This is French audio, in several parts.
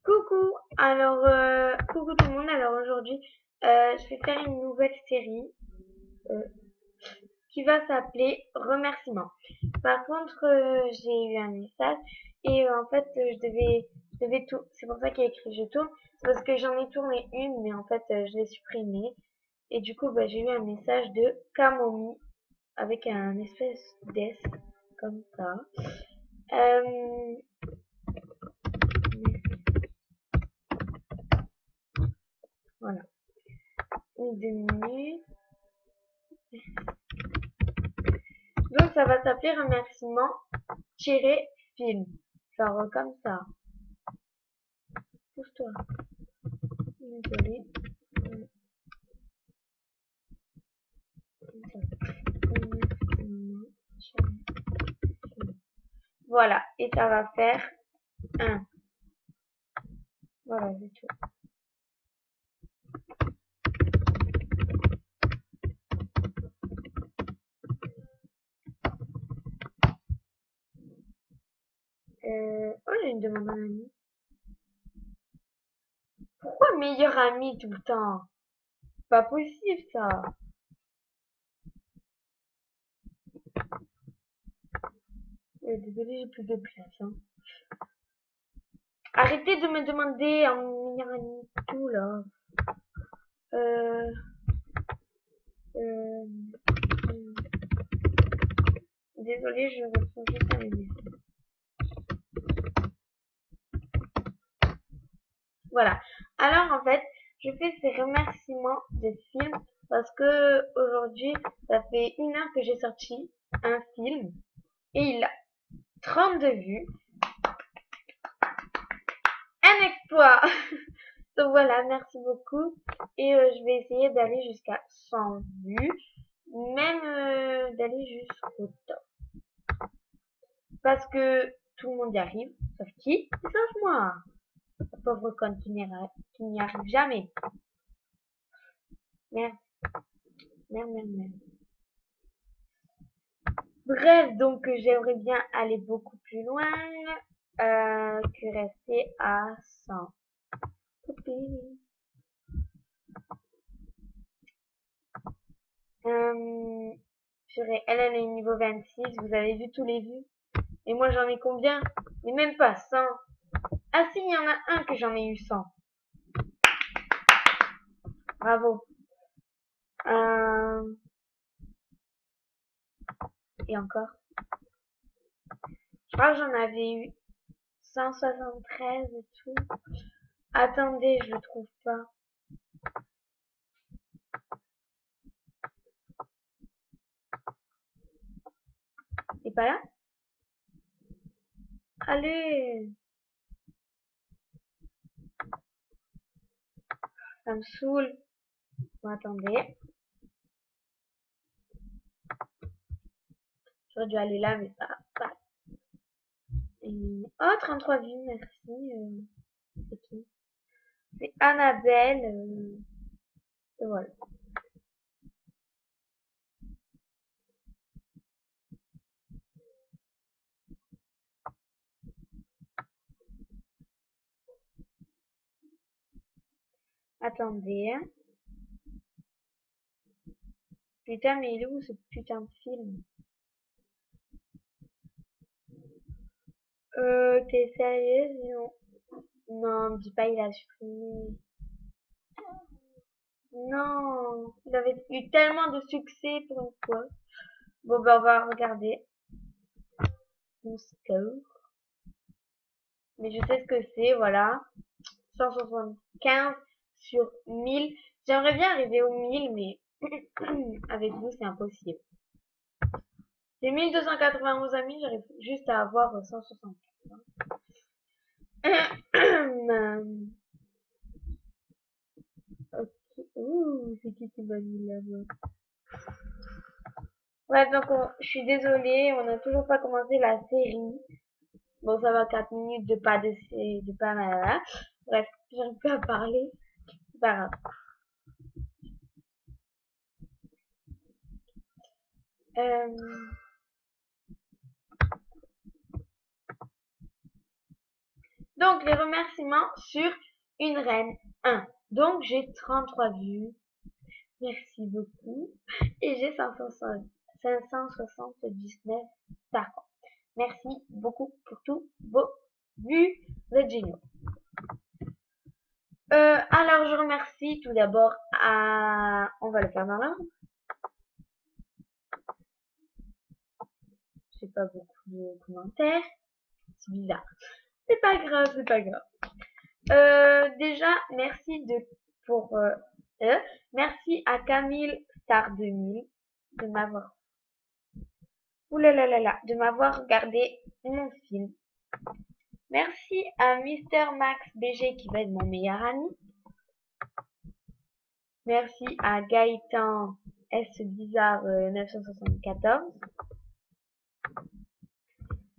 Coucou, coucou tout le monde. Alors aujourd'hui, je vais faire une nouvelle série euh, qui va s'appeler Remerciements. Par contre, j'ai eu un message et en fait, je devais tout. C'est pour ça qu'il y a écrit je tourne. C'est parce que j'en ai tourné une, mais en fait, je l'ai supprimée. Et du coup, j'ai eu un message de Camomille avec un espèce d'S comme ça. Euh, voilà, une 2 minutes. Donc ça va s'appeler remerciement film. Genre comme ça. Pousse-toi. Désolé. Voilà. Et ça va faire un. Voilà, c'est tout. Oh, j'ai une demande à un ami. Pourquoi meilleur ami tout le temps? Pas possible ça. Désolé, j'ai plus de place. Hein. Arrêtez de me demander un meilleur ami tout là. Euh, euh, Désolé, je réponds juste à mes messages. Voilà. Alors en fait, je fais ces remerciements de films parce que aujourd'hui, ça fait 1 heure que j'ai sorti un film et il a 32 vues. Un exploit. Donc voilà, merci beaucoup. Et je vais essayer d'aller jusqu'à 100 vues, même d'aller jusqu'au top. Parce que tout le monde y arrive, sauf qui? Sauf moi. La pauvre conne qui n'y arrive jamais. Merde, merde, merde, merde. Bref, donc j'aimerais bien aller beaucoup plus loin que rester à 100. Purée, elle est niveau 26, vous avez vu tous les vues. Et moi j'en ai combien? Mais même pas 100. Ah si, il y en a un que j'en ai eu 100. Bravo. Et encore. Je crois que j'en avais eu 173 et tout. Attendez, je le trouve pas. Il est pas là? Allez! Ça me saoule. Bon, attendez. J'aurais dû aller là, mais pas. Oh, 33 vues, merci. C'est qui? C'est Annabelle. Et voilà. Attendez. Hein. Putain, mais il est où ce putain de film? T'es sérieuse? Non. Non, me dis pas, il a supprimé. Non, il avait eu tellement de succès pour une fois. Bon, on va regarder mon score. Mais je sais ce que c'est, voilà. 175 sur 1000. J'aimerais bien arriver aux 1000, mais avec vous, c'est impossible. J'ai 1291 amis, j'arrive juste à avoir 160. Ok. Ouh, c'est qui m'a mis là-bas? Ouais, donc je suis désolée, on n'a toujours pas commencé la série. Bon, ça va 4 minutes de pas mal. Bref, j'arrive plus à parler. C'est pas grave. Donc, les remerciements sur une reine 1. Donc, j'ai 33 vues. Merci beaucoup. Et j'ai 579 par. Merci beaucoup pour tous vos vues. Vous êtes géniaux. Alors, je remercie tout d'abord à... On va le faire dans l'ordre. J'ai pas beaucoup de commentaires. C'est bizarre. C'est pas grave, c'est pas grave. Déjà, merci merci à Camille Star 2000 de m'avoir de m'avoir regardé mon film. Merci à Mister Max BG qui va être mon meilleur ami. Merci à Gaëtan S Bizarre 974.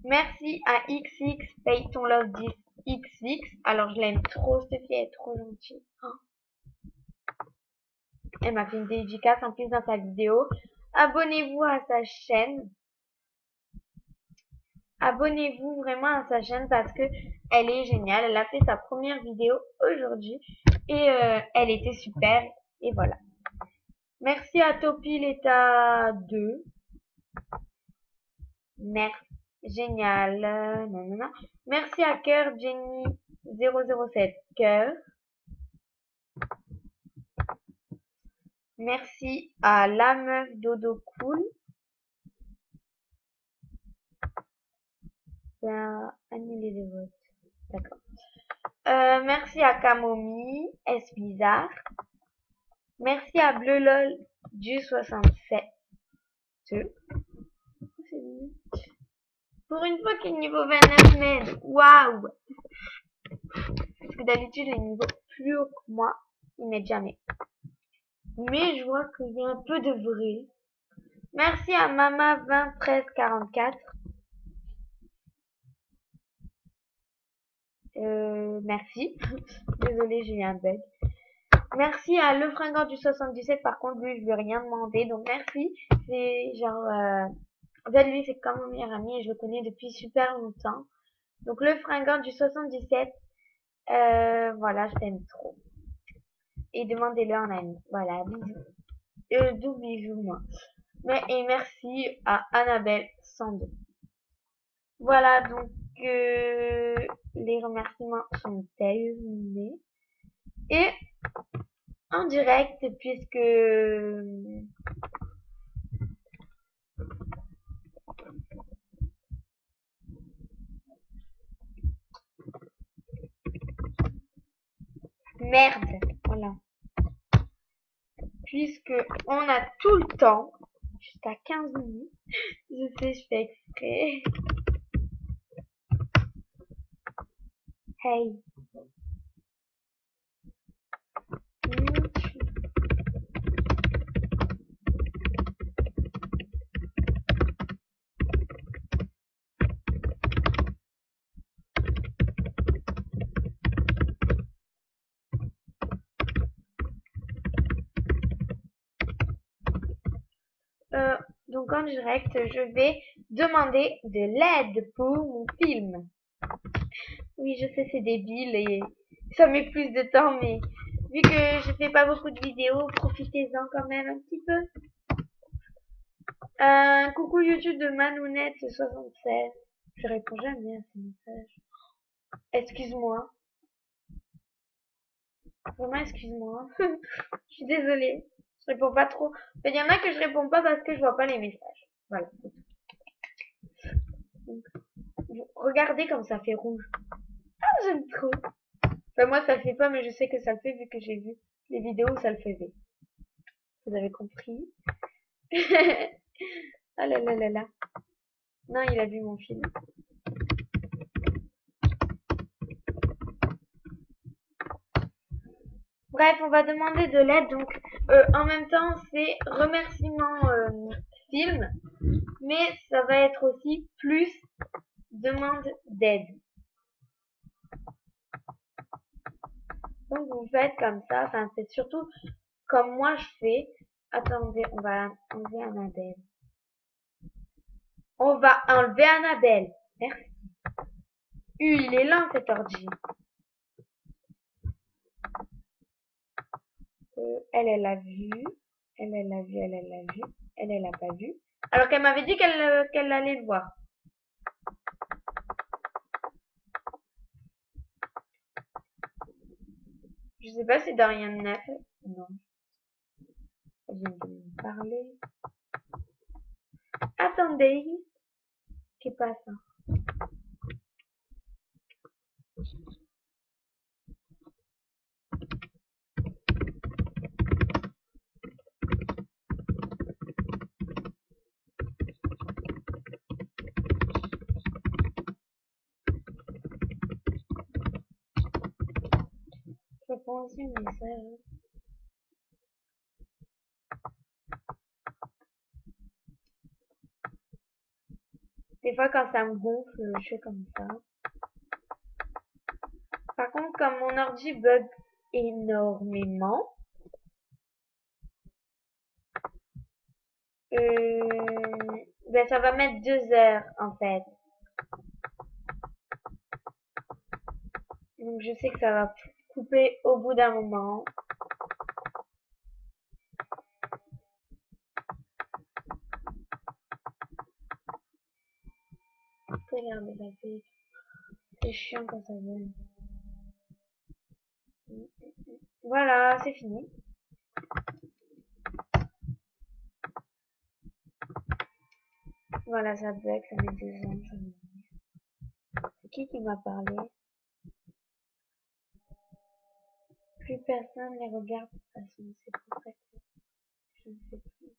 Merci à XX Pay ton love 10 XX. Alors je l'aime trop, cette fille est trop gentille. Elle m'a fait une dédicace en plus dans sa vidéo. Abonnez-vous à sa chaîne. Abonnez-vous vraiment à sa chaîne parce que elle est géniale. Elle a fait sa première vidéo aujourd'hui et elle était super. Et voilà. Merci à Topi l'état 2. Merci. Génial. Non. Merci à Cœur Jenny 007 Cœur. Merci à la meuf Dodo Cool. Annuler les votes. D'accord. Merci à Kamomi S Bizarre. Merci à Bleu LOL du 67. Pour une fois qu'il est niveau 29 même. Waouh! Parce que d'habitude, les niveaux plus haut que moi, ils mettent jamais. Mais je vois qu'il y a un peu de vrai. Merci à Mama 20 13 44. Merci. Désolée, j'ai eu un bug. Merci à Le Fringant du 77. Par contre, lui, je lui ai rien demandé. Donc, merci. C'est genre... En fait, lui, c'est comme mon meilleur ami et je le connais depuis super longtemps. Donc, Le Fringant du 77. Voilà, je t'aime trop. Et demandez-le en ami. Voilà, bisous. D'où bisous, moi. Et merci à Annabelle 102. Voilà, donc les remerciements sont terminés. Et en direct, puisque merde, voilà. Puisque on a tout le temps, jusqu'à 15 minutes, je sais, je fais exprès. Hey. Donc en direct, je vais demander de l'aide pour mon film. Oui, je sais, c'est débile et ça met plus de temps, mais vu que je fais pas beaucoup de vidéos, profitez-en quand même un petit peu. Coucou YouTube de Manounette76. Je réponds jamais à ces messages. Excuse-moi. Vraiment, excuse-moi. Je suis désolée. Je réponds pas trop. Il y en a que je réponds pas parce que je vois pas les messages. Voilà. Donc, regardez comme ça fait rouge. Ah, j'aime trop. Enfin, moi, ça le fait pas, mais je sais que ça le fait vu que j'ai vu les vidéos où ça le faisait. Vous avez compris? Ah là là là là. Non, il a vu mon film. Bref, on va demander de l'aide. Donc, en même temps, c'est remerciement film, mais ça va être aussi plus demande d'aide. Donc, vous faites comme ça. Enfin, c'est surtout comme moi je fais. Attendez, on va enlever Annabelle. On va enlever Annabelle. Merci. Il est lent cet ordi. Elle a vu. Elle a vu, elle a vu. Elle a pas vu. Alors qu'elle m'avait dit qu'elle allait le voir. Je sais pas si dans rien de neuf. Non. Elle vient de me parler. Attendez. Qu'est-ce qui passe? Je réponds aussi un message. Des fois, quand ça me gonfle, je fais comme ça. Par contre, comme mon ordi bug énormément, ben ça va mettre 2 heures en fait. Donc je sais que ça va couper au bout d'un moment. Regardez la tête. C'est chiant quand ça vient. Voilà, c'est fini. Voilà, ça bug, ça met 2 ans. C'est qui m'a parlé? Plus personne les regarde de toute façon, c'est pour ça que je ne sais plus.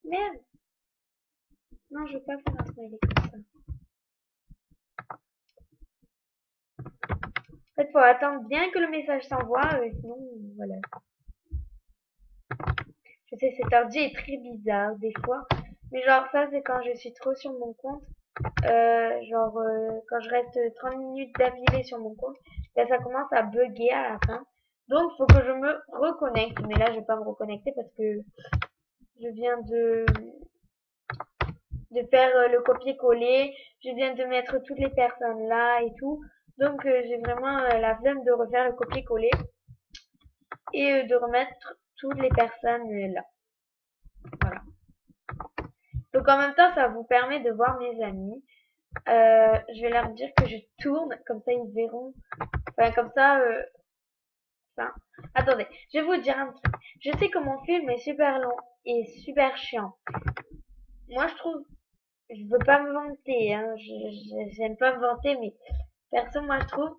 Merde! Non, je veux pas faire un smiley comme ça. En fait, faut attendre bien que le message s'envoie, sinon, voilà. Je sais, cet ordi est très bizarre, des fois. Mais genre, ça, c'est quand je suis trop sur mon compte. Quand je reste 30 minutes d'affilée sur mon compte, ben, ça commence à bugger à la fin. Donc, faut que je me reconnecte. Mais là, je vais pas me reconnecter parce que je viens de faire le copier-coller. Je viens de mettre toutes les personnes là et tout. Donc, j'ai vraiment la flemme de refaire le copier-coller et de remettre toutes les personnes là. Voilà. Donc, en même temps, ça vous permet de voir mes amis. Je vais leur dire que je tourne, comme ça ils verront. Enfin, comme ça, enfin, attendez, je vais vous dire un truc. Je sais que mon film est super long et super chiant. Moi, je trouve, je veux pas me vanter, hein, j'aime pas me vanter, mais perso, moi, je trouve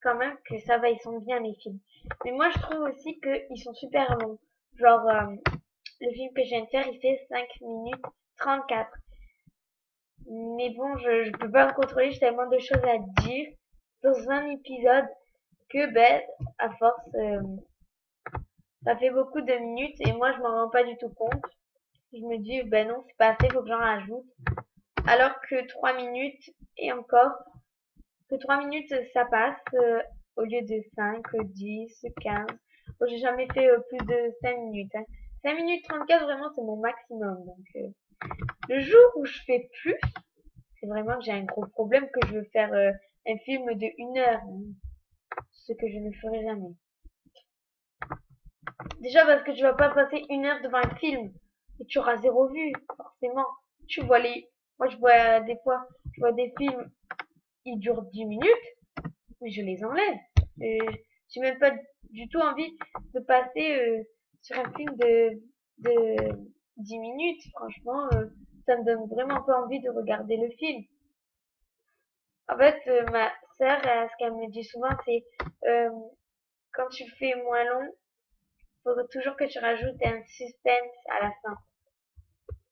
quand même que ça va, ils sont bien mes films. Mais moi, je trouve aussi qu'ils sont super longs. Genre, le film que je viens de faire, il fait 5 minutes 34. Mais bon, je peux pas me contrôler, j'ai tellement de choses à dire dans un épisode que, ben, à force, ça fait beaucoup de minutes et moi, je m'en rends pas du tout compte. Je me dis, ben non, c'est pas assez, faut que j'en rajoute. Alors que 3 minutes et encore, que 3 minutes, ça passe au lieu de 5, 10, 15. Bon, j'ai jamais fait plus de 5 minutes. Hein. 5 minutes 34, vraiment, c'est mon maximum. Donc, le jour où je fais plus, c'est vraiment que j'ai un gros problème que je veux faire un film de 1 heure. Hein, ce que je ne ferai jamais. Déjà parce que tu vas pas passer 1 heure devant un film et tu auras zéro vue, forcément. Tu vois moi je vois des fois, je vois des films, ils durent 10 minutes, mais je les enlève. J'ai même pas du tout envie de passer sur un film de 10 minutes. Franchement, ça me donne vraiment pas envie de regarder le film. En fait, ma sœur, ce qu'elle me dit souvent, c'est euh, quand tu fais moins long, faut toujours que tu rajoutes un suspense à la fin.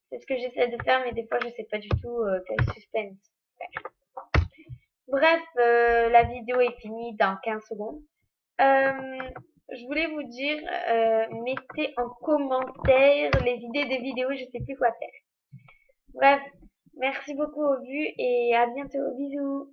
C'est ce que j'essaie de faire, mais des fois, je sais pas du tout quel suspense faire. Bref, la vidéo est finie dans 15 secondes. Je voulais vous dire, mettez en commentaire les idées de vidéos, je sais plus quoi faire. Bref, Merci beaucoup aux vues et à bientôt. Bisous.